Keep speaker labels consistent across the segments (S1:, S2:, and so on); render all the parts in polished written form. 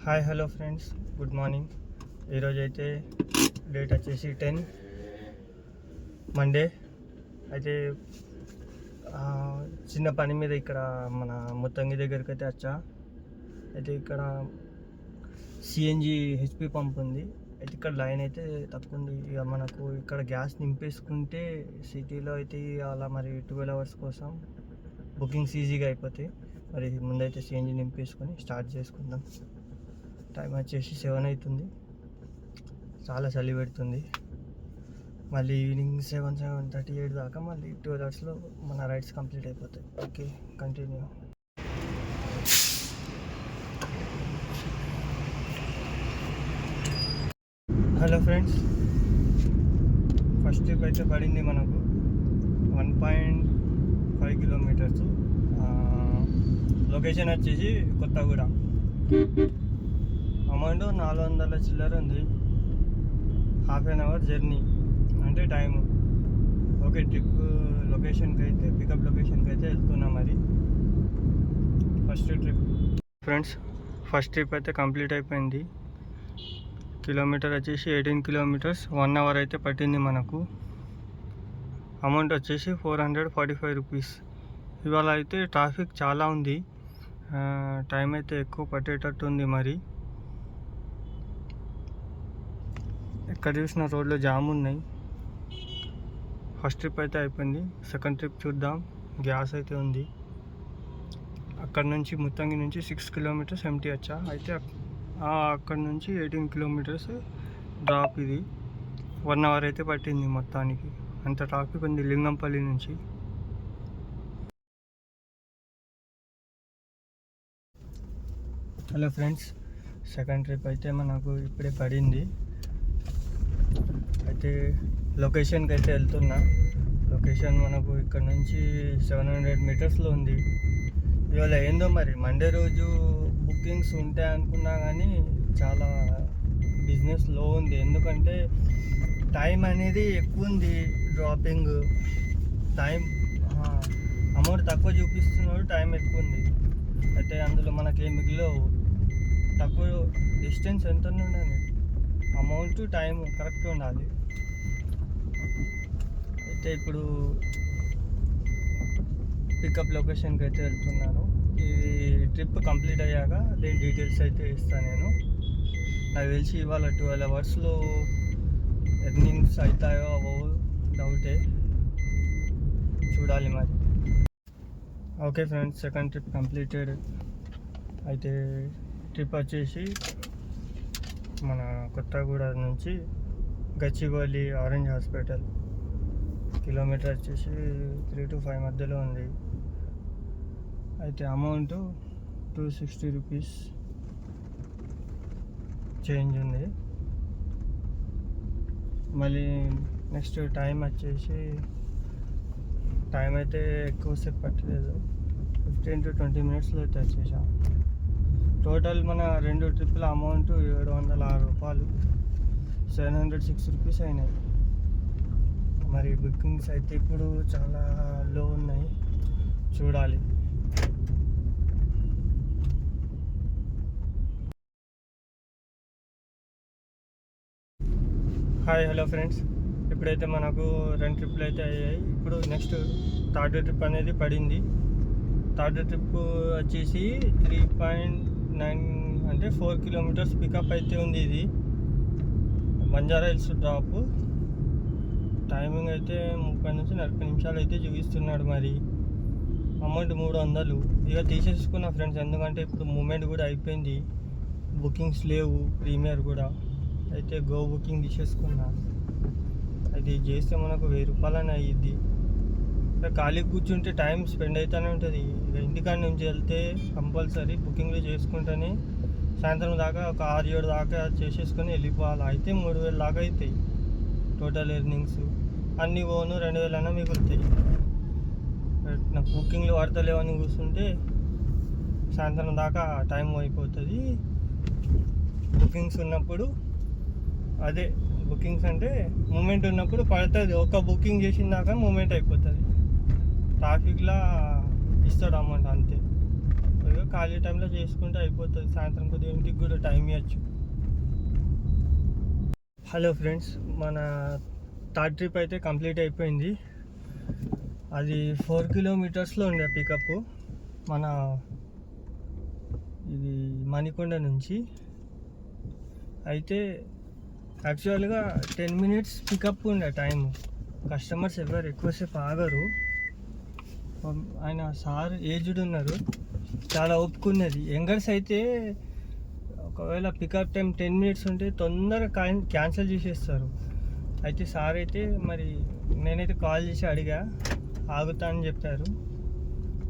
S1: Hi hello friends, good morning. ఈరోజు అయితే date వచ్చేసి 10 మండే. అయితే చిన్న పని మీద ఇక్కడ మన ముత్తంగి దగ్గరికి అయితే వచ్చా. అయితే ఇక్కడ సిఎన్జి హెచ్పి పంప్ ఉంది. అయితే ఇక్కడ లైన్ అయితే తక్కువ ఉంది. ఇక మనకు ఇక్కడ గ్యాస్ నింపేసుకుంటే సిటీలో అయితే అలా మరి 12 అవర్స్ కోసం బుకింగ్స్ ఈజీగా అయిపోతాయి. మరి ముందైతే సిఎన్జి నింపేసుకొని స్టార్ట్ చేసుకుందాం. టైం వచ్చేసి 7 అవుతుంది. చాలా చలి పెడుతుంది. మళ్ళీ ఈవినింగ్ 7:38 దాకా మళ్ళీ 12 అవర్స్లో మన రైడ్స్ కంప్లీట్ అయిపోతాయి. Okay, continue. Hello friends, first trip అయితే పడింది మనకు 1.5 కిలోమీటర్స్. లొకేషన్ వచ్చేసి కొత్తగూడ. అమౌంట్ 400 చిల్లర ఉంది. ½ అవర్ జర్నీ అంటే టైము. ఓకే, ట్రిప్ లొకేషన్కి అయితే పికప్ లొకేషన్కి అయితే వెళ్తున్నాం. మరి first trip friends, first trip అయితే కంప్లీట్ అయిపోయింది. కిలోమీటర్ వచ్చేసి 18 కిలోమీటర్స్, 1 అవర్ అయితే పట్టింది మనకు. అమౌంట్ వచ్చేసి 445 రూపీస్. ఇవాళ అయితే ట్రాఫిక్ చాలా ఉంది. టైం అయితే ఎక్కువ పట్టేటట్టు ఉంది. మరి ఎక్కడ చూసిన రోడ్లు జామ్ ఉన్నాయి. ఫస్ట్ ట్రిప్ అయితే అయిపోయింది. సెకండ్ ట్రిప్ చూద్దాం. గ్యాస్ అయితే ఉంది. అక్కడ నుంచి ముత్తంగి నుంచి 6 కిలోమీటర్స్ ఎంటీ వచ్చా. అయితే అక్కడ నుంచి 18 కిలోమీటర్స్ డ్రాప్. ఇది 1 అవర్ అయితే పట్టింది మొత్తానికి. అంత ట్రాఫిక్ ఉంది లింగంపల్లి నుంచి. హలో ఫ్రెండ్స్, సెకండ్ ట్రిప్ అయితే మనకు ఇప్పుడే పడింది. అయితే లొకేషన్కి అయితే వెళ్తున్నా. లొకేషన్ మనకు ఇక్కడ నుంచి 700 మీటర్స్లో ఉంది. ఇవాళ ఏందో మరి మండే రోజు బుకింగ్స్ ఉంటాయి అనుకున్నా కానీ చాలా బిజినెస్ లో ఉంది. ఎందుకంటే టైం అనేది ఎక్కువ ఉంది. డ్రాపింగ్ టైం అమౌంట్ తక్కువ చూపిస్తున్నాడు, టైం ఎక్కువ ఉంది. అయితే అందులో మనకి మిగిలిన తక్కువ డిస్టెన్స్ ఎంత ఉండాలి, అమౌంట్ టైం కరెక్ట్ ఉండాలి. అయితే ఇప్పుడు పికప్ లొకేషన్కి అయితే వెళ్తున్నాను. ఈ ట్రిప్ కంప్లీట్ అయ్యాక దీని డీటెయిల్స్ అయితే ఇస్తాను నేను. నాకు తెలిసి ఇవాళ 12 అవర్స్లో ఎర్నింగ్స్ అవుతాయో అవో డౌటే, చూడాలి మరి. Okay friends, second trip completed. అయితే ట్రిప్ వచ్చేసి మన కొత్తగూడ నుంచి గచ్చిబౌలి ఆరెంజ్ హాస్పిటల్. కిలోమీటర్ వచ్చేసి 3 to 5 మధ్యలో ఉంది. అయితే అమౌంట్ 260 రూపీస్ చేంజ్ ఉంది. మళ్ళీ నెక్స్ట్ టైం వచ్చేసి టైం అయితే ఎక్కువసేపు పట్టలేదు, 15 to 20 మినిట్స్లో అయితే వచ్చేసాం. టోటల్ మన 2 ట్రిప్పుల అమౌంట్ 706 రూపాయలు, 706 రూపీస్ అయినాయి. మరి బుకింగ్స్ అయితే ఇప్పుడు చాలా లో ఉన్నాయి, చూడాలి. హాయ్ హలో ఫ్రెండ్స్, ఇప్పుడైతే మనకు 2 ట్రిప్లు అయితే అయ్యాయి. ఇప్పుడు నెక్స్ట్ థర్డ్ ట్రిప్ అనేది పడింది. థర్డ్ ట్రిప్ వచ్చేసి 3.9 అంటే 4 కిలోమీటర్స్ పికప్ అయితే ఉంది. ఇది బంజారాహిల్స్ డ్రాప్. టైమింగ్ అయితే 30 నుంచి 40 నిమిషాలు అయితే చూపిస్తున్నాడు. మరి అమౌంట్ 300 ఇక తీసేసుకున్నా ఫ్రెండ్స్, ఎందుకంటే ఇప్పుడు మూమెంట్ కూడా అయిపోయింది, బుకింగ్స్ లేవు ప్రీమియర్ కూడా. అయితే గో బుకింగ్ తీసేసుకున్నా. అయితే ఇది చేస్తే మనకు 1000 రూపాయలని అయ్యిద్ది. ఖాళీ కూర్చుంటే టైం స్పెండ్ అవుతూనే ఉంటుంది. ఇక ఇంటికాడ నుంచి వెళ్తే కంపల్సరీ బుకింగ్లు చేసుకుంటేనే సాయంత్రం దాకా ఒక 6-7 దాకా చేసేసుకొని వెళ్ళిపోవాలి. అయితే 3000 దాకా అవుతాయి టోటల్ ఎర్నింగ్స్. అన్నీ పోను 2000 అయినా మిగులుతాయి. నాకు బుకింగ్లు పడతలేవని కూర్చుంటే సాయంత్రం దాకా టైం అయిపోతుంది. బుకింగ్స్ ఉన్నప్పుడు అదే బుకింగ్స్ అంటే మూమెంట్ ఉన్నప్పుడు పడుతుంది. ఒక బుకింగ్ చేసిన దాకా మూమెంట్ అయిపోతుంది. ట్రాఫిక్లా ఇస్తాడు అమౌంట్ అంతే. ఖాళీ టైంలో చేసుకుంటే అయిపోతుంది. సాయంత్రం కొద్దిగా ఇంటికి కూడా టైం ఇవ్వచ్చు. హలో ఫ్రెండ్స్, మన థర్డ్ ట్రిప్ అయితే కంప్లీట్ అయిపోయింది. అది 4 కిలోమీటర్స్లో ఉండే పికప్ మన ఇది మణికొండ నుంచి. అయితే యాక్చువల్గా 10 మినిట్స్ పికప్ ఉండే టైం. కస్టమర్స్ ఎవరు ఎక్కువసేపు ఆగరు. ఆయన సార్ ఏజ్డ్ ఉన్నారు, చాలా ఒప్పుకున్నది. యంగర్స్ అయితే ఒకవేళ పికప్ టైం 10 మినిట్స్ ఉంటే తొందరగా క్యాన్సిల్ చేసేస్తారు. అయితే సార్ అయితే మరి నేనైతే కాల్ చేసి అడిగా, ఆగుతా అని చెప్పారు.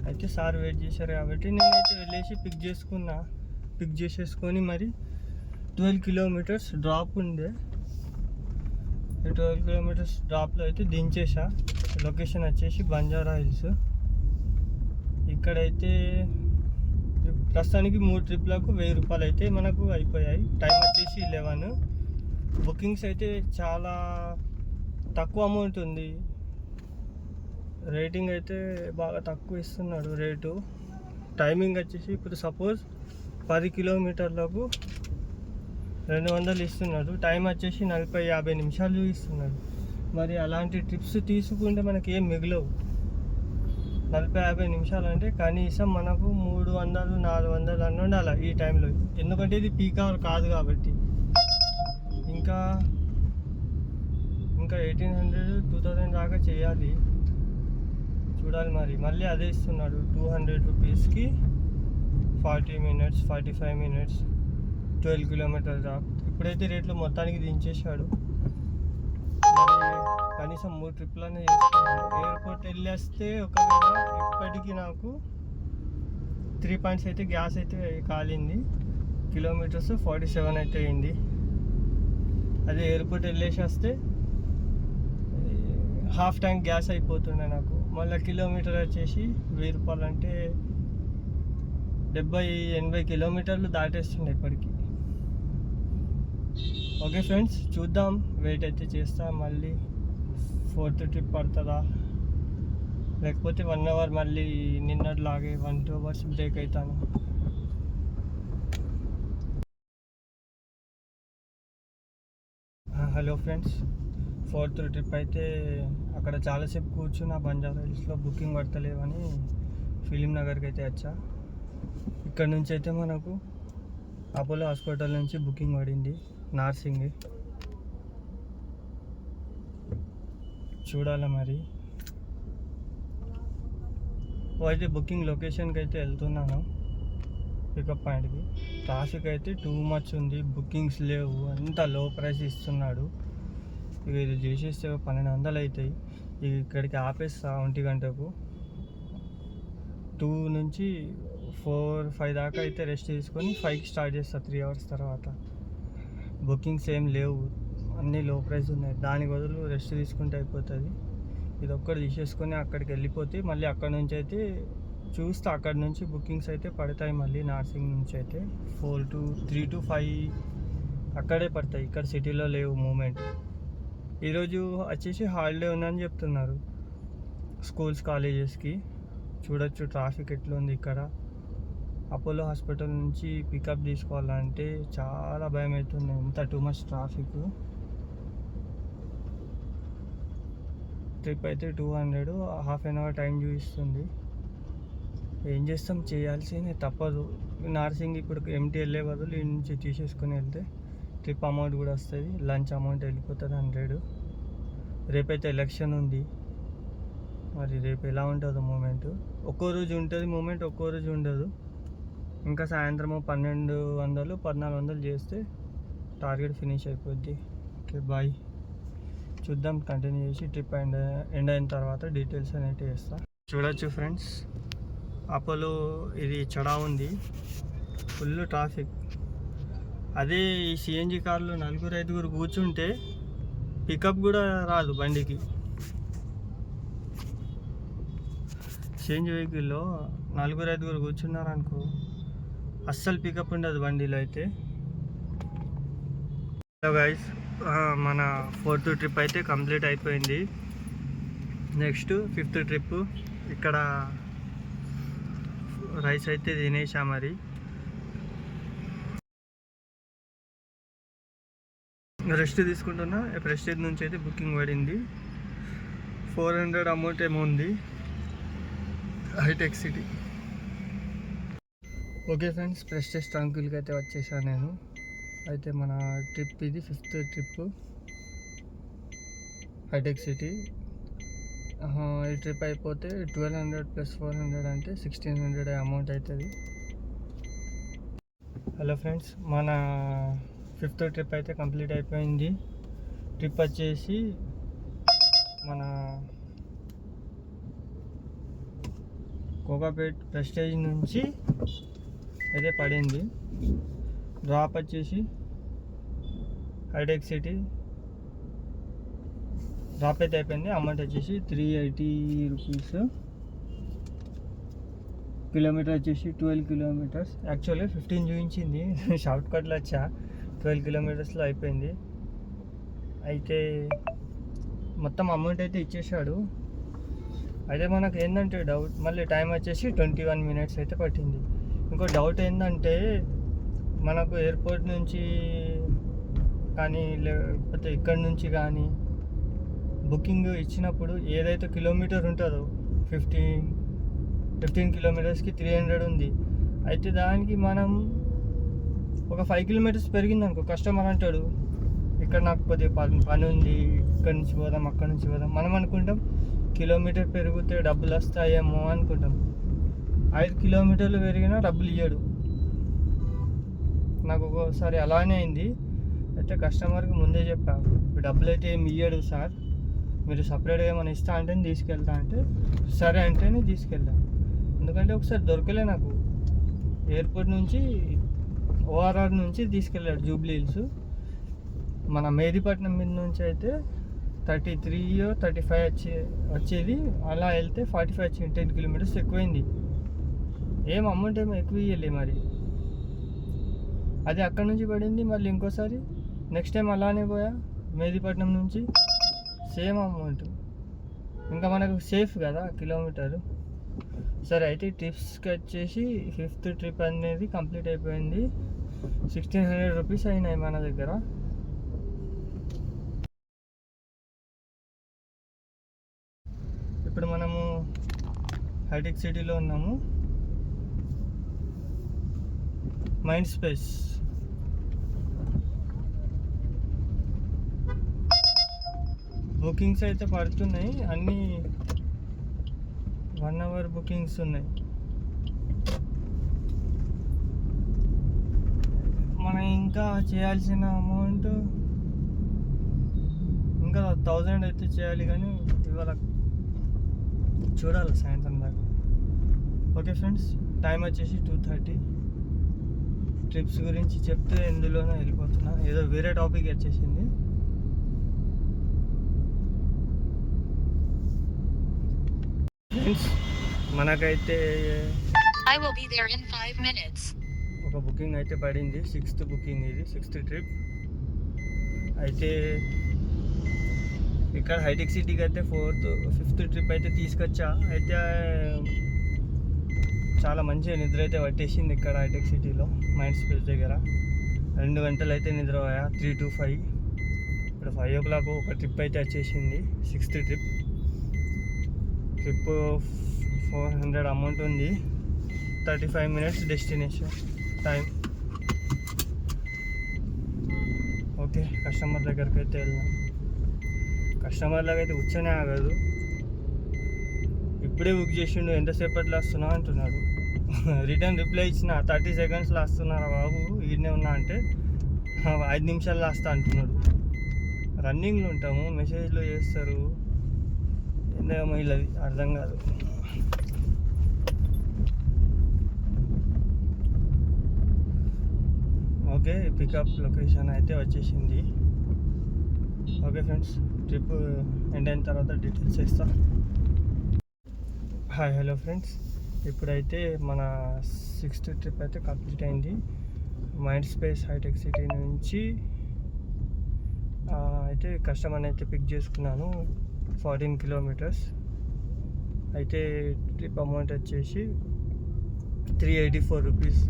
S1: అయితే సార్ వెయిట్ చేశారు కాబట్టి నేనైతే వెళ్ళేసి పిక్ చేసేసుకొని మరి 12 కిలోమీటర్స్ డ్రాప్ ఉండే. 12 కిలోమీటర్స్ డ్రాప్లో అయితే దించేసా. లొకేషన్ వచ్చేసి బంజారా హిల్స్. ఇక్కడైతే ప్రస్తుతానికి 3 ట్రిప్లకు 1000 రూపాయలు అయితే మనకు అయిపోయాయి. టైం వచ్చేసి 11. బుకింగ్స్ అయితే చాలా తక్కువ అమౌంట్ ఉంది. రేటింగ్ అయితే బాగా తక్కువ ఇస్తున్నాడు రేటు. టైమింగ్ వచ్చేసి ఇప్పుడు సపోజ్ 10 కిలోమీటర్లకు 200 ఇస్తున్నాడు. టైం వచ్చేసి 40-50 నిమిషాలు చూపిస్తున్నాడు. మరి అలాంటి ట్రిప్స్ తీసుకుంటే మనకి ఏం మిగలవు. 40-50 నిమిషాలు అంటే కనీసం మనకు 300-400 అని ఉండాలి ఈ టైంలో. ఎందుకంటే ఇది పీక్ అవర్ కాదు కాబట్టి. ఇంకా 1800-2000 దాకా చేయాలి, చూడాలి. మళ్ళీ అదే ఇస్తున్నాడు 200 రూపీస్కి 40 మినిట్స్ 45 మినిట్స్ 12 కిలోమీటర్ డ్రాప్. ఇప్పుడైతే రేట్లు మొత్తానికి దించేశాడు. మరి కనీసం 3 ట్రిప్లనే చేస్తున్నాను. ఎయిర్పోర్ట్ వెళ్ళేస్తే ఒకవేళ ఇప్పటికీ నాకు 3 పాయింట్స్ అయితే గ్యాస్ అయితే కాలింది. కిలోమీటర్స్ 47 అయితే అయింది. అదే ఎయిర్పోర్ట్ వెళ్ళేసి వస్తే హాఫ్ ట్యాంక్ గ్యాస్ అయిపోతుండే నాకు. మళ్ళీ కిలోమీటర్ వచ్చేసి 1000 రూపాయలు అంటే 70-80 కిలోమీటర్లు దాటేస్తుండే ఇప్పటికి. ఓకే ఫ్రెండ్స్, చూద్దాం. వెయిట్ అయితే చేస్తా. మళ్ళీ 4th ట్రిప్ పడుతుందా, లేకపోతే 1 అవర్ మళ్ళీ నిన్నట్లాగే 1-2 అవర్స్ బ్రేక్ అవుతాను. హలో ఫ్రెండ్స్, 4th ట్రిప్ అయితే అక్కడ చాలాసేపు కూర్చున్న బంజారా హిల్స్లో. బుకింగ్ పడతలేవని ఫిలిం నగర్కి అయితే వచ్చా. ఇక్కడ నుంచి అయితే మనకు అపోలో హాస్పిటల్ నుంచి బుకింగ్ పడింది, నార్సింగ్. చూడాలి మరి. అయితే బుకింగ్ లొకేషన్కి అయితే వెళ్తున్నాను, పికప్ పాయింట్కి. ట్రాఫిక్ అయితే టూ మచ్ ఉంది, బుకింగ్స్ లేవు, అంత లో ప్రైస్ ఇస్తున్నాడు. ఇక ఇది చేసేస్తే 1200 అవుతాయి. ఇక్కడికి ఆపేస్తా 1 గంటకు. 2 నుంచి 4-5 దాకా అయితే రెస్ట్ తీసుకొని 5కి స్టార్ట్ చేస్తా 3 అవర్స్ తర్వాత. బుకింగ్స్ ఏం లేవు, అన్నీ లో ప్రైస్ ఉన్నాయి. దానికి బదులు రెస్ట్ తీసుకుంటే అయిపోతుంది. ఇది ఒక్కటి తీసేసుకొని అక్కడికి వెళ్ళిపోతే మళ్ళీ అక్కడ నుంచి అయితే చూస్తే అక్కడ నుంచి బుకింగ్స్ అయితే పడతాయి. మళ్ళీ నార్సింగ్ నుంచి అయితే 3 to 5 అక్కడే పడతాయి. ఇక్కడ సిటీలో లేవు మూమెంట్. ఈరోజు వచ్చేసి హాలిడే ఉందని చెప్తున్నారు స్కూల్స్ కాలేజెస్కి. చూడొచ్చు ట్రాఫిక్ ఎట్లుంది ఇక్కడ. అపోలో హాస్పిటల్ నుంచి పికప్ తీసుకోవాలంటే చాలా భయం అవుతుంది, ఎంత టూ మచ్ ట్రాఫిక్. ట్రిప్ అయితే 200, హాఫ్ అన్ అవర్ టైం చూపిస్తుంది. ఏం చేస్తాం, చేయాల్సిందే, తప్పదు. నార్సింగ్ ఇప్పుడు ఎంటీ వెళ్ళే బదులు ఈ నుంచి తీసేసుకొని వెళ్తే ట్రిప్ అమౌంట్ కూడా వస్తుంది, లంచ్ అమౌంట్ వెళ్ళిపోతుంది 100. రేపైతే ఎలక్షన్ ఉంది, మరి రేపు ఎలా ఉంటుందో మూమెంట్. ఒక్కో రోజు ఉంటుంది మూమెంట్, ఒక్కో రోజు ఉండదు. ఇంకా సాయంత్రం 1200-1400 చేస్తే టార్గెట్ ఫినిష్ అయిపోద్ది. Okay, bye. చూద్దాం, కంటిన్యూ చేసి ట్రిప్ ఎండ్ అయిన తర్వాత డీటెయిల్స్ అనేవి వేస్తా. చూడొచ్చు ఫ్రెండ్స్, అపోలో ఇది చడా ఉంది, ఫుల్ ట్రాఫిక్. అదే ఈ సిఎన్జి కార్లో 4-5 కూర్చుంటే పికప్ కూడా రాదు బండికి. సిఎన్జి వెహికల్లో 4-5 కూర్చున్నారనుకో అస్సలు పికప్ ఉండదు బండిలో అయితే. హలో గైస్, మన 4th ట్రిప్ అయితే కంప్లీట్ అయిపోయింది. Next 5th trip. ఇక్కడ రైస్ అయితే తినేసా. మరి రెస్ట్ తీసుకుంటున్నా. ప్రెస్టేజ్ నుంచి అయితే బుకింగ్ పడింది. 400 అమౌంట్ ఏమో ఉంది, హైటెక్ సిటీ. ఓకే ఫ్రెండ్స్, ప్రెస్టేజ్ ట్రంకుల్కి అయితే వచ్చేసాను నేను. అయితే మన ట్రిప్ ఇది 5th ట్రిప్ హైటెక్ సిటీ. ఈ ట్రిప్ అయిపోతే 1200 + 400 అంటే 1600 అమౌంట్ అవుతుంది. హలో ఫ్రెండ్స్, మన 5th ట్రిప్ అయితే కంప్లీట్ అయిపోయింది. ట్రిప్ వచ్చేసి మన కోకాపేట్ ప్రెస్టేజ్ నుంచి అయితే పడింది. డ్రాప్ వచ్చేసి హైటెక్ సిటీ. డ్రాప్ అయితే అయిపోయింది. అమౌంట్ వచ్చేసి 380 రూపీస్. కిలోమీటర్ వచ్చేసి 12 కిలోమీటర్స్. యాక్చువల్గా 15 చూపించింది, షార్ట్ కట్లో వచ్చా. 12 కిలోమీటర్స్లో అయిపోయింది. అయితే మొత్తం అమౌంట్ అయితే ఇచ్చేసాడు. అయితే మనకు ఏంటంటే డౌట్, మళ్ళీ టైం వచ్చేసి 21 మినిట్స్ అయితే పట్టింది. ఇంకో డౌట్ ఏంటంటే, మనకు ఎయిర్పోర్ట్ నుంచి కానీ లేకపోతే ఇక్కడి నుంచి కానీ బుకింగ్ ఇచ్చినప్పుడు ఏదైతే కిలోమీటర్ ఉంటుందో 15 కిలోమీటర్స్కి 300 ఉంది. అయితే దానికి మనం ఒక 5 కిలోమీటర్స్ పెరిగింది అనుకో, కస్టమర్ అంటాడు ఇక్కడ నాకు కొద్దిగా పని ఉంది, ఇక్కడి నుంచి పోదాం అక్కడి నుంచి పోదాం. మనం అనుకుంటాం కిలోమీటర్ పెరిగితే డబ్బులు వస్తాయేమో అనుకుంటాం. 5 కిలోమీటర్లు పెరిగినా డబ్బులు ఇవ్వడు. నాకు ఒక్కోసారి అలానే అయింది. అయితే కస్టమర్కి ముందే చెప్పా, డబ్బులు అయితే ఏమి ఇవ్వడు సార్, మీరు సపరేట్గా ఏమైనా ఇస్తా అంటే తీసుకెళ్తా అంటే సరే అంటేనే తీసుకెళ్ళాను. ఎందుకంటే ఒకసారి దొరకలే నాకు. ఎయిర్పోర్ట్ నుంచి ఓఆర్ఆర్ నుంచి తీసుకెళ్ళాడు జూబ్లీ హిల్స్. మన మేదీపట్నం మీద నుంచి అయితే 33 or 35 వచ్చేది. అలా వెళ్తే 45 వచ్చింది. 10 కిలోమీటర్స్ ఎక్కువైంది. ఏం అమౌంట్ ఏమో ఎక్కువ ఇవ్వలే మరి. అది అక్కడ నుంచి పడింది. మళ్ళీ ఇంకోసారి నెక్స్ట్ టైం అలానే పోయా మేదీపట్నం నుంచి, సేమ్ అమౌంట్. ఇంకా మనకు సేఫ్ కదా కిలోమీటరు. సరే, అయితే ట్రిప్స్కి వచ్చేసి 5th ట్రిప్ అనేది కంప్లీట్ అయిపోయింది. 1600 రూపీస్ అయినాయి మన దగ్గర. ఇప్పుడు మనము హైటెక్ సిటీలో ఉన్నాము. మైండ్ స్పేస్ బుకింగ్స్ అయితే పడుతున్నాయి. అన్నీ 1 hour బుకింగ్స్ ఉన్నాయి. మనం ఇంకా చేయాల్సిన అమౌంట్ ఇంకా 1000 అయితే చేయాలి, కానీ ఇవాళ చూడాలి సాయంత్రం దాకా. ఓకే ఫ్రెండ్స్, టైం వచ్చేసి 2:30. ట్రిప్స్ గురించి చెప్తే ఎందులోనో వెళ్ళిపోతున్నా, ఏదో వేరే టాపిక్ వచ్చేసింది. ఫ్రెండ్స్, మనకైతే ఒక బుకింగ్ అయితే పడింది. 6th బుకింగ్ ఇది, 6th ట్రిప్. అయితే ఇక్కడ హైటెక్ సిటీకి అయితే 5th ట్రిప్ అయితే తీసుకొచ్చా. అయితే చాలా మంచిగా నిద్ర అయితే పట్టేసింది ఇక్కడ హైటెక్ సిటీలో మైండ్ స్పేస్ దగ్గర. 2 గంటలు అయితే నిద్ర పోయా, 3 to 5. ఇప్పుడు 5 o'clock ఒక ట్రిప్ అయితే వచ్చేసింది, 6th ట్రిప్. 400 అమౌంట్ ఉంది, 35 minutes destination time. Okay, customer దగ్గరికి అయితే వెళ్దాం. కస్టమర్లకు అయితే కూర్చొనే ఆగదు. ఇప్పుడే బుక్ చేసిండు, ఎంతసేపట్లో వస్తున్నావు అంటున్నాడు. రిటర్న్ రిప్లై ఇచ్చిన 30 secondsలో వస్తున్నారా బాబు, ఈడనే ఉన్నా అంటే 5 నిమిషాల్లో వస్తా అంటున్నాడు. రన్నింగ్లో ఉంటాము, మెసేజ్లో చేస్తారు, ఏందేమో ఇలా అర్థం కాదు. ఓకే, పికప్ లొకేషన్ అయితే వచ్చేసింది. ఓకే ఫ్రెండ్స్, ట్రిప్ ఎండ్ అయిన తర్వాత డీటెయిల్స్ ఇస్తా. హాయ్, హలో ఫ్రెండ్స్, ఇప్పుడైతే మన 6th ట్రిప్ అయితే కంప్లీట్ అయింది. మైండ్ స్పేస్ హైటెక్ సిటీ నుంచి అయితే కస్టమర్ని అయితే పిక్ చేసుకున్నాను. 14 kilometers. అయితే ట్రిప్ అమౌంట్ వచ్చేసి 384 రూపీస్.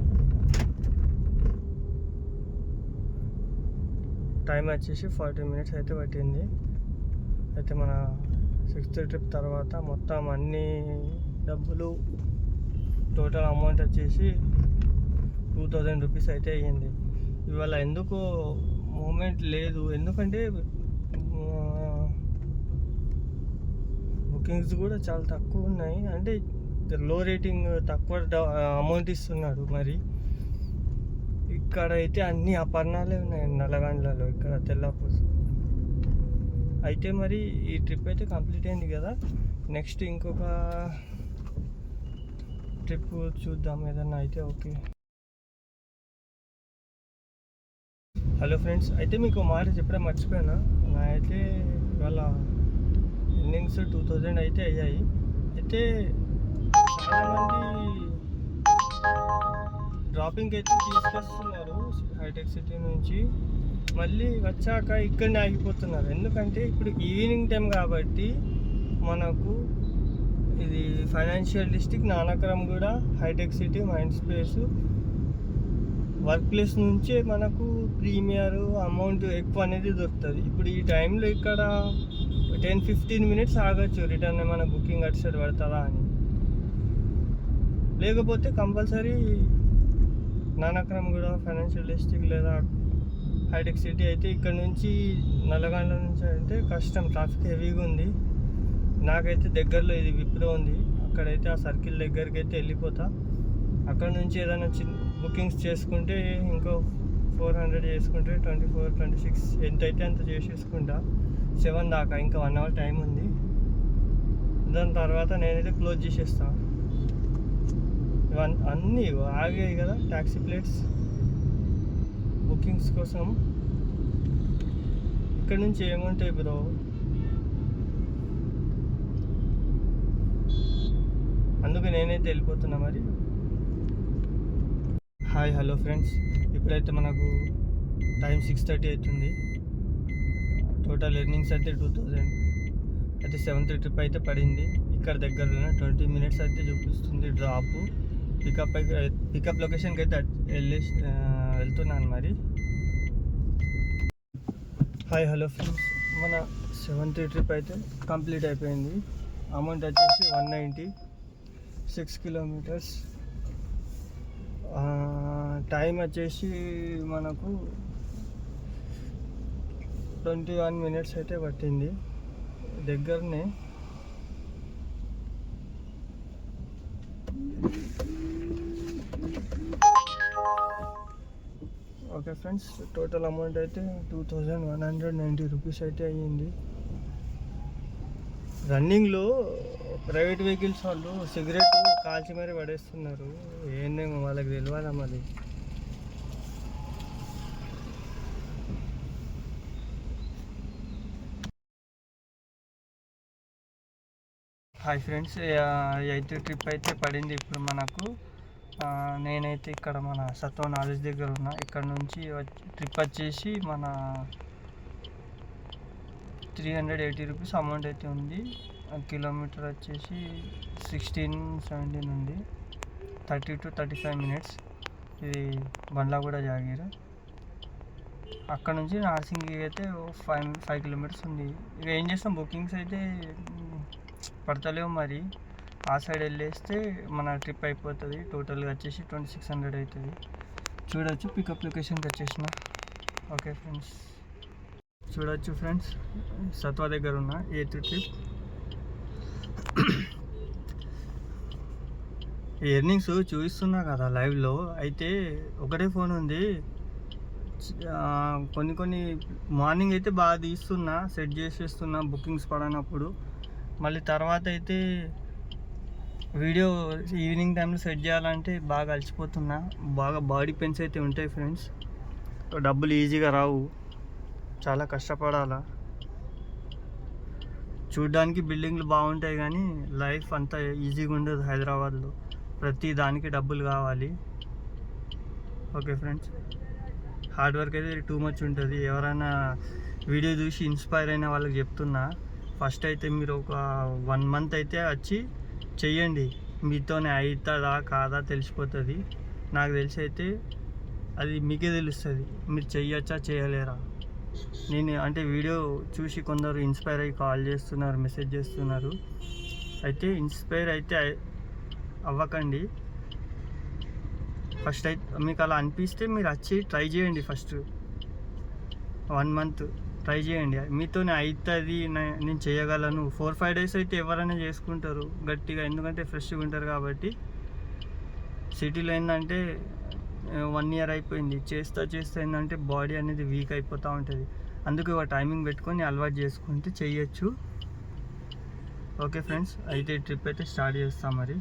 S1: టైం వచ్చేసి 40 మినిట్స్ అయితే పట్టింది. అయితే మన 6th ట్రిప్ తర్వాత మొత్తం అన్ని డబ్బులు టోటల్ అమౌంట్ వచ్చేసి 2000 రూపీస్ అయితే అయ్యింది. ఇవాళ ఎందుకు మూమెంట్ లేదు, ఎందుకంటే బుకింగ్స్ కూడా చాలా తక్కువ ఉన్నాయి. అంటే లో రేటింగ్, తక్కువ అమౌంట్ ఇస్తున్నాడు. మరి ఇక్కడ అయితే అన్ని అపర్ణాలే ఉన్నాయి నల్లగండ్లలో, ఇక్కడ తెల్లాపూర్. అయితే మరి ఈ ట్రిప్ అయితే కంప్లీట్ అయింది కదా. నెక్స్ట్ ఇంకొక ట్రిప్ చూద్దాం ఏదన్నా అయితే. ఓకే, హలో ఫ్రెండ్స్, అయితే మీకు మాట చెప్పడం మర్చిపోయాను. నా అయితే ఇవాళ ఎర్నింగ్స్ 2000 అయితే అయ్యాయి. అయితే చాలామంది డ్రాపింగ్ అయితే తీసుకొస్తున్నారు హైటెక్ సిటీ నుంచి, మళ్ళీ వచ్చాక ఇక్కడనే ఆగిపోతున్నారు. ఎందుకంటే ఇప్పుడు ఈవినింగ్ టైం కాబట్టి మనకు ఇది ఫైనాన్షియల్ డిస్ట్రిక్ట్, నానక్రమ్ కూడా, hitech city, mind space, work place నుంచే మనకు ప్రీమియర్ అమౌంట్ ఎక్కువ అనేది దొరుకుతుంది. ఇప్పుడు ఈ టైంలో ఇక్కడ 10-15 మినిట్స్ ఆగచ్చు రిటర్న్ ఏమైనా బుకింగ్ అటు సైడ్ పడుతుందా అని. లేకపోతే కంపల్సరీ నానక్రమ్ కూడా, ఫైనాన్షియల్ డిస్ట్రిక్ట్ లేదా హైటెక్ సిటీ అయితే ఇక్కడ నుంచి నల్లగండ్ల నుంచి అయితే కష్టం, ట్రాఫిక్ హెవీగా ఉంది. నాకైతే దగ్గరలో ఇది విప్రో ఉంది, అక్కడైతే ఆ సర్కిల్ దగ్గరికి అయితే వెళ్ళిపోతా. అక్కడ నుంచి ఏదైనా బుకింగ్స్ చేసుకుంటే ఇంకో 400 చేసుకుంటే 24-26 ఎంత అయితే అంత చేసేసుకుంటా. 7 దాకా ఇంకా 1 అవర్ టైం ఉంది. దాని తర్వాత నేనైతే క్లోజ్ చేసేస్తా. అన్నీ ఆగాయి కదా ట్యాక్సీ ప్లేట్స్ బుకింగ్స్ కోసం. ఇక్కడ నుంచి ఏముంటాయి బ్రో? అందుకే నేనైతే వెళ్ళిపోతున్నా. మరి హాయ్, హలో ఫ్రెండ్స్, ఇప్పుడైతే మనకు టైం 6:30 అవుతుంది. టోటల్ ఎర్నింగ్స్ అయితే 2000. అయితే 7th ట్రిప్ అయితే పడింది. ఇక్కడ దగ్గరలోనే 20 మినిట్స్ అయితే చూపిస్తుంది డ్రాప్. పికప్ లొకేషన్కి అయితే వెళ్తున్నాను. మరి హాయ్, హలో ఫ్రెండ్స్, మన 7th ట్రిప్ అయితే కంప్లీట్ అయిపోయింది. అమౌంట్ వచ్చేసి 196 కిలోమీటర్స్. టైం వచ్చేసి మనకు 21 మినిట్స్ అయితే పట్టింది. దగ్గరనే. ఓకే ఫ్రెండ్స్, టోటల్ అమౌంట్ అయితే 2190 రూపీస్ అయితే అయ్యింది. రన్నింగ్లో ప్రైవేట్ వెహికల్స్ వాళ్ళు సిగరెట్ కాల్చి మరీ పడేస్తున్నారు. ఏందేమో వాళ్ళకి తెలియాలా మరి. హాయ్ ఫ్రెండ్స్, 8th ట్రిప్ అయితే పడింది ఇప్పుడు మనకు. నేనైతే ఇక్కడ మన సత్వ నాలెడ్జ్ దగ్గర ఉన్నా. ఇక్కడ నుంచి ట్రిప్ వచ్చేసి మన 380 రూపీస్ అమౌంట్ అయితే ఉంది. కిలోమీటర్ వచ్చేసి 16-17 ఉంది. 30-35 మినిట్స్. ఇది బండ్లగూడ జాగీర్. అక్కడ నుంచి నార్సింగి అయితే 5 కిలోమీటర్స్ ఉంది. ఇక ఏం చేస్తాం, బుకింగ్స్ అయితే పడతలేవు. మరి ఆ సైడ్ వెళ్ళేస్తే మన ట్రిప్ అయిపోతుంది. టోటల్గా వచ్చేసి 2600 అవుతుంది. చూడవచ్చు, పికప్ లొకేషన్కి వచ్చేసిన. ఓకే ఫ్రెండ్స్, చూడవచ్చు ఫ్రెండ్స్, సత్వా దగ్గర ఉన్న 8th ట్రిప్. ఎర్నింగ్స్ చూపిస్తున్నా కదా లైవ్లో. అయితే ఒకటే ఫోన్ ఉంది. కొన్ని మార్నింగ్ అయితే బాగా తీస్తున్నా, సెట్ చేసేస్తున్నా బుకింగ్స్ పడనప్పుడు. మళ్ళీ తర్వాత అయితే వీడియో ఈవినింగ్ టైంలో సెట్ చేయాలంటే బాగా అలసిపోతున్నా. బాగా బాడీ పెయిన్స్ అయితే ఉంటాయి ఫ్రెండ్స్. డబ్బులు ఈజీగా రావు, చాలా కష్టపడాలా. చూడ్డానికి బిల్డింగ్లు బాగుంటాయి కానీ లైఫ్ అంతా ఈజీగా ఉండదు. హైదరాబాద్లో ప్రతి దానికి డబ్బులు కావాలి. ఓకే ఫ్రెండ్స్, హార్డ్ వర్క్ అయితే టూ మచ్ ఉంటుంది. ఎవరైనా వీడియో చూసి ఇన్స్పైర్ అయిన వాళ్ళకి చెప్తున్నా, ఫస్ట్ అయితే మీరు ఒక 1 మంత్ అయితే వచ్చి చెయ్యండి. మీతోనే అవుతుందా కాదా తెలిసిపోతుంది. నాకు తెలిసి అయితే అది మీకే తెలుస్తుంది, మీరు చెయ్యొచ్చా చేయలేరా. నేను అంటే వీడియో చూసి కొందరు ఇన్స్పైర్ అయ్యి కాల్ చేస్తున్నారు, మెసేజ్ చేస్తున్నారు. అయితే ఇన్స్పైర్ అయితే అవ్వకండి. ఫస్ట్ అయితే మీకు అలా అనిపిస్తే మీరు వచ్చి ట్రై చేయండి. ఫస్ట్ 1 మంత్ ట్రై చేయండి, మీతోనే అవుతుంది, నేను చేయగలను. 4-5 డేస్ అయితే ఎవరైనా చేసుకుంటారు గట్టిగా, ఎందుకంటే ఫ్రెష్గా ఉంటారు కాబట్టి. సిటీలో ఏంటంటే 1 ఇయర్ అయిపోయింది, చేస్తా ఏంటంటే బాడీ అనేది వీక్ అయిపోతూ ఉంటుంది. అందుకు ఒక టైమింగ్ పెట్టుకొని అలవాటు చేసుకుంటే చేయొచ్చు. ఓకే ఫ్రెండ్స్, అయితే ట్రిప్ అయితే స్టార్ట్ చేస్తాం. మరి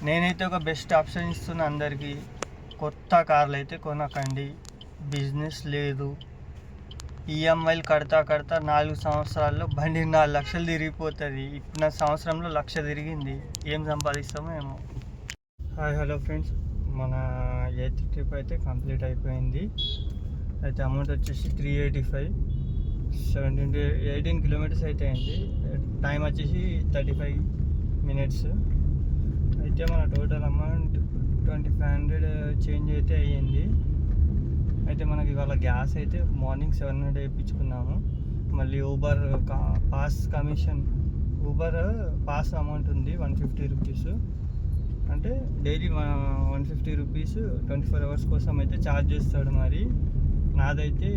S1: నేనైతే ఒక బెస్ట్ ఆప్షన్ ఇస్తున్నా అందరికీ. కొత్త కార్లు అయితే కొనకండి, బిజినెస్ లేదు. ఈఎంఐలు కడతా 4 సంవత్సరాల్లో బండి 4 లక్షలు తిరిగిపోతుంది. ఇప్పుడు నా సంవత్సరంలో 1 లక్ష తిరిగింది, ఏం సంపాదిస్తామో ఏమో. హాయ్ హలో ఫ్రెండ్స్, మన 8th ట్రిప్ అయితే కంప్లీట్ అయిపోయింది. అయితే అమౌంట్ వచ్చేసి 385, 18 కిలోమీటర్స్ అయితే అయింది. టైం వచ్చేసి 35 మినిట్స్. అయితే మన టోటల్ అమౌంట్ 2500 చేంజ్ అయితే అయ్యింది. అయితే మనకి ఇవాళ గ్యాస్ అయితే మార్నింగ్ 700 వేయించుకున్నాము. మళ్ళీ Uber pass commission, Uber pass amount ఉంది 150 రూపీస్. అంటే డైలీ 150 రూపీస్ 24 అవర్స్ కోసం అయితే ఛార్జ్ చేస్తాడు. మరి నాదైతే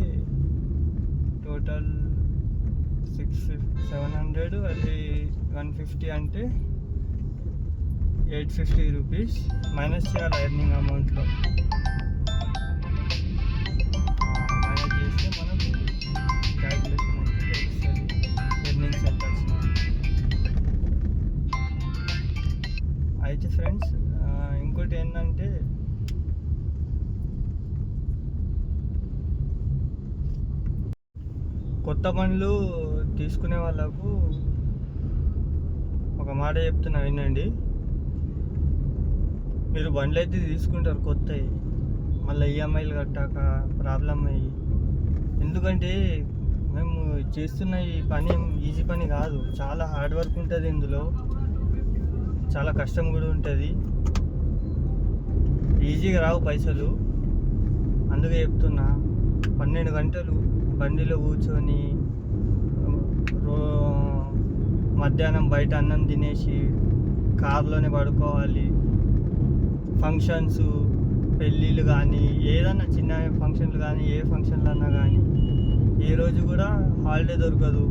S1: టోటల్ 700, అది 150 అంటే 850 రూపీస్ మైనస్ చేయాలి ఎర్నింగ్ అమౌంట్లో. మైనస్ చేస్తే మనకు క్యాల్కులేషన్ అయితే తెలుస్తుంది ఎర్నింగ్స్ ఎంత వచ్చినాయి. అయితే ఫ్రెండ్స్, ఇంకోటి ఏంటంటే కొత్త బండ్లు తీసుకునే వాళ్ళకు ఒక మాట చెప్తున్నా వినండి. మీరు బండ్లు అయితే తీసుకుంటారు కొత్తవి, మళ్ళీ ఈఎంఐలు కట్టాక ప్రాబ్లం అయ్యి. ఎందుకంటే మేము చేస్తున్న ఈ పని ఈజీ పని కాదు, చాలా హార్డ్ వర్క్ ఉంటుంది ఇందులో, చాలా కష్టం కూడా ఉంటుంది. ఈజీగా రావు పైసలు. అందుకే చెప్తున్నా, 12 గంటలు బండిలో కూర్చొని మధ్యాహ్నం బయట అన్నం తినేసి కార్లోనే పడుకోవాలి. ఫంక్షన్స్, పెళ్ళిళ్ళు కానీ, ఏదన్నా చిన్న ఫంక్షన్లు కానీ, ఏ ఫంక్షన్లు అన్నా కానీ, ఏ రోజు కూడా హాలిడే దొరకదు.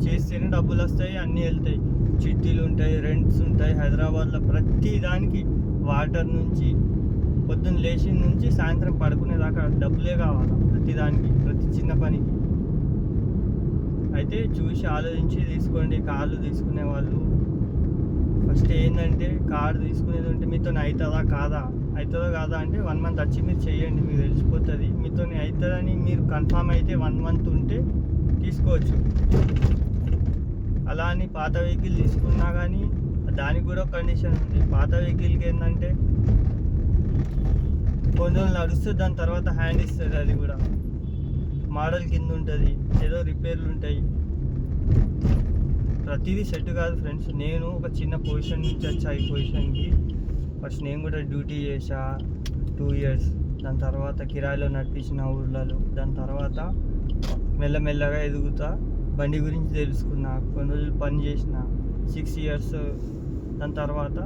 S1: చేస్తేనే డబ్బులు వస్తాయి, అన్నీ వెళ్తాయి. చిట్టీలు ఉంటాయి, రెంట్స్ ఉంటాయి. హైదరాబాద్లో ప్రతి దానికి, వాటర్ నుంచి పొద్దున్న లేచిన నుంచి సాయంత్రం పడుకునేదాకా డబ్బులే కావాలా ప్రతి దానికి, ప్రతి చిన్న పనికి. అయితే చూసి ఆలోచించి తీసుకోండి. కార్లు తీసుకునే వాళ్ళు ఫస్ట్ ఏంటంటే, కార్ తీసుకునేది ఉంటే మీతో అవుతుందా కాదా అంటే 1 మంత్ వచ్చి మీరు చేయండి, మీకు తెలిసిపోతుంది. మీతో అవుతుందని మీరు కన్ఫామ్ అయితే 1 మంత్ ఉంటే తీసుకోవచ్చు. అలా అని పాత వెహికల్ తీసుకున్నా కానీ దానికి కూడా ఒక కండిషన్ ఉంది. పాత వెహికల్కి ఏంటంటే కొన్ని రోజులు నడుస్తుంది, దాని తర్వాత హ్యాండ్ ఇస్తుంది. అది కూడా మోడల్ కింద ఉంటుంది, ఏదో రిపేర్లు ఉంటాయి. ప్రతిదీ సెట్ కాదు ఫ్రెండ్స్. నేను ఒక చిన్న పొజిషన్ నుంచి వచ్చా ఈ పొజిషన్కి. ఫస్ట్ నేను కూడా డ్యూటీ చేసా 2 ఇయర్స్, దాని తర్వాత కిరాయిలో నడిపించిన ఊర్లలో, దాని తర్వాత మెల్లమెల్లగా ఎదుగుతా బండి గురించి తెలుసుకున్నా. కొన్ని రోజులు పని చేసిన 6 ఇయర్స్. దాని తర్వాత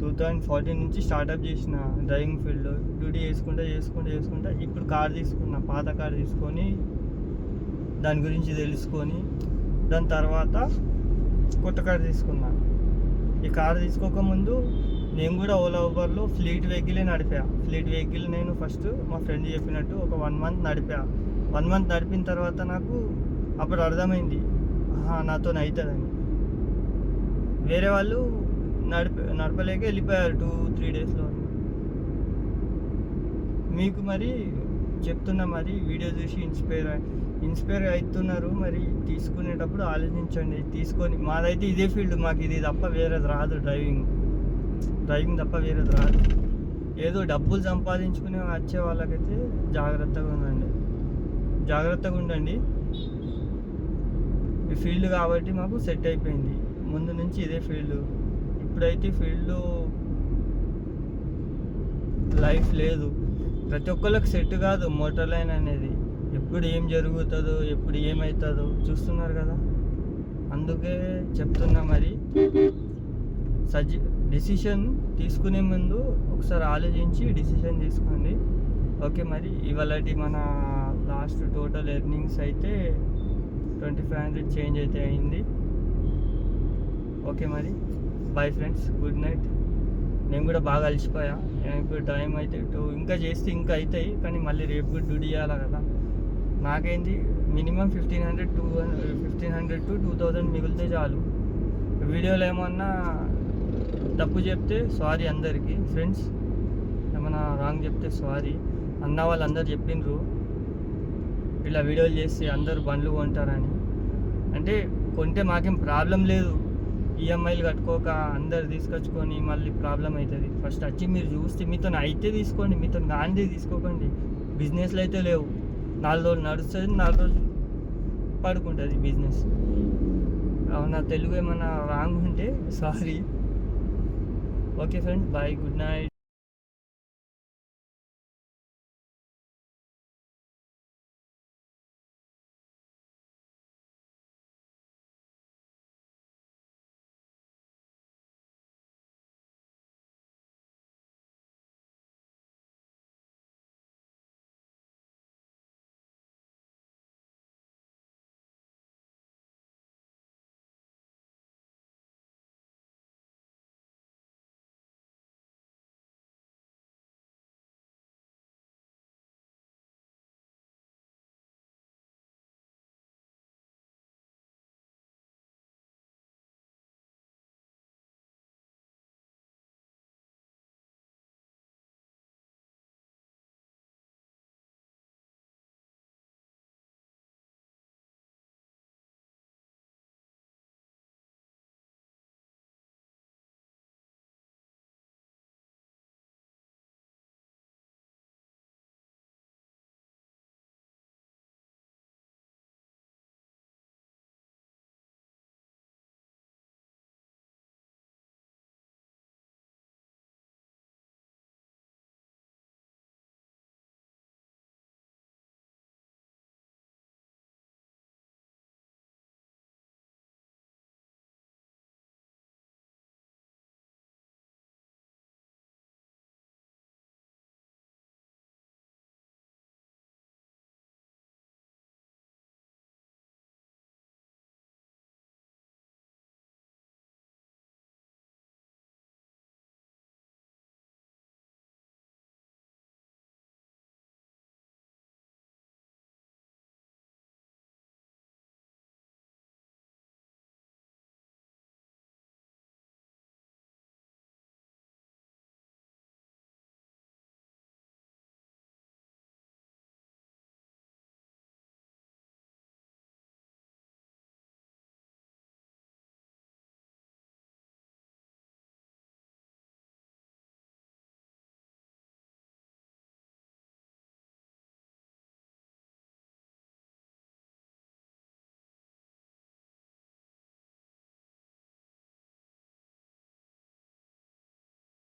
S1: 2014 నుంచి స్టార్టప్ చేసిన డ్రైవింగ్ ఫీల్డ్. డ్యూటీ చేసుకుంటా ఇప్పుడు కార్ తీసుకున్నా, పాత కార్ తీసుకొని దాని గురించి తెలుసుకొని, దాని తర్వాత కొత్త కార్ తీసుకున్నా. ఈ కార్ తీసుకోకముందు నేను కూడా ఓలా ఊబర్లో ఫ్లీట్ వెహికలే నడిపా. ఫ్లీట్ వెహికల్ నేను ఫస్ట్ మా ఫ్రెండ్ చెప్పినట్టు ఒక 1 మంత్ నడిపా. 1 మంత్ నడిపిన తర్వాత నాకు అప్పుడు అర్థమైంది, నాతో అవుతుందని. వేరే వాళ్ళు నడపలేక వెళ్ళిపోయారు 2-3 డేస్లో. మీకు మరి చెప్తున్నా, మరి వీడియో చూసి ఇన్స్పైర్ అవుతున్నారు. మరి తీసుకునేటప్పుడు ఆలోచించండి, తీసుకొని. మాదైతే ఇదే ఫీల్డ్, మాకు ఇది తప్ప వేరేది రాదు. డ్రైవింగ్ తప్ప వేరేది రాదు. ఏదో డబ్బులు సంపాదించుకుని వచ్చే వాళ్ళకైతే జాగ్రత్తగా ఉండండి. ఈ ఫీల్డ్ కాబట్టి మాకు సెట్ అయిపోయింది. ముందు నుంచి ఇదే ఫీల్డ్. ఇప్పుడైతే ఫీల్డ్లో లైఫ్ లేదు. ప్రతి ఒక్కళ్ళకి సెట్ కాదు మోటార్ లైన్ అనేది. ఎప్పుడు ఏం జరుగుతుందో, ఎప్పుడు ఏమవుతుందో చూస్తున్నారు కదా. అందుకే చెప్తున్నా, మరి డిసిషన్ తీసుకునే ముందు ఒకసారి ఆలోచించి డిసిషన్ తీసుకోండి. ఓకే, మరి ఇవాళటి మన లాస్ట్ టోటల్ ఎర్నింగ్స్ అయితే 2500 చేంజ్ అయితే అయింది. ఓకే, మరి బాయ్ ఫ్రెండ్స్, గుడ్ నైట్. నేను కూడా బాగా అలసిపోయా. ఇప్పుడు టైం అయితే ఇంకా చేస్తే ఇంకా అవుతాయి, కానీ మళ్ళీ రేపు కూడా డ్యూటీ చేయాలి కదా. నాకేంటి మినిమం 1500 to 2000 మిగిలితే చాలు. వీడియోలో ఏమన్నా తప్పు చెప్తే సారీ అందరికీ ఫ్రెండ్స్, ఏమన్నా రాంగ్ చెప్తే సారీ. అన్న వాళ్ళందరూ చెప్పిండ్రు ఇలా వీడియోలు చేసి అందరూ బండ్లు కొంటారని. అంటే కొంటే మాకేం ప్రాబ్లం లేదు, ఈఎంఐలు కట్టుకోక అందరు తీసుకొచ్చుకొని మళ్ళీ ప్రాబ్లం అవుతుంది. ఫస్ట్ వచ్చి మీరు చూస్తే మీతో అయితే తీసుకోండి, మీతో గాంధీ తీసుకోకండి. బిజినెస్లు అయితే లేవు, 4 రోజులు నడుస్తుంది, 4 రోజులు పడుకుంటుంది బిజినెస్. నా తెలుగు ఏమన్నా రాంగ్ ఉంటే sorry. Okay friends, bye, good night.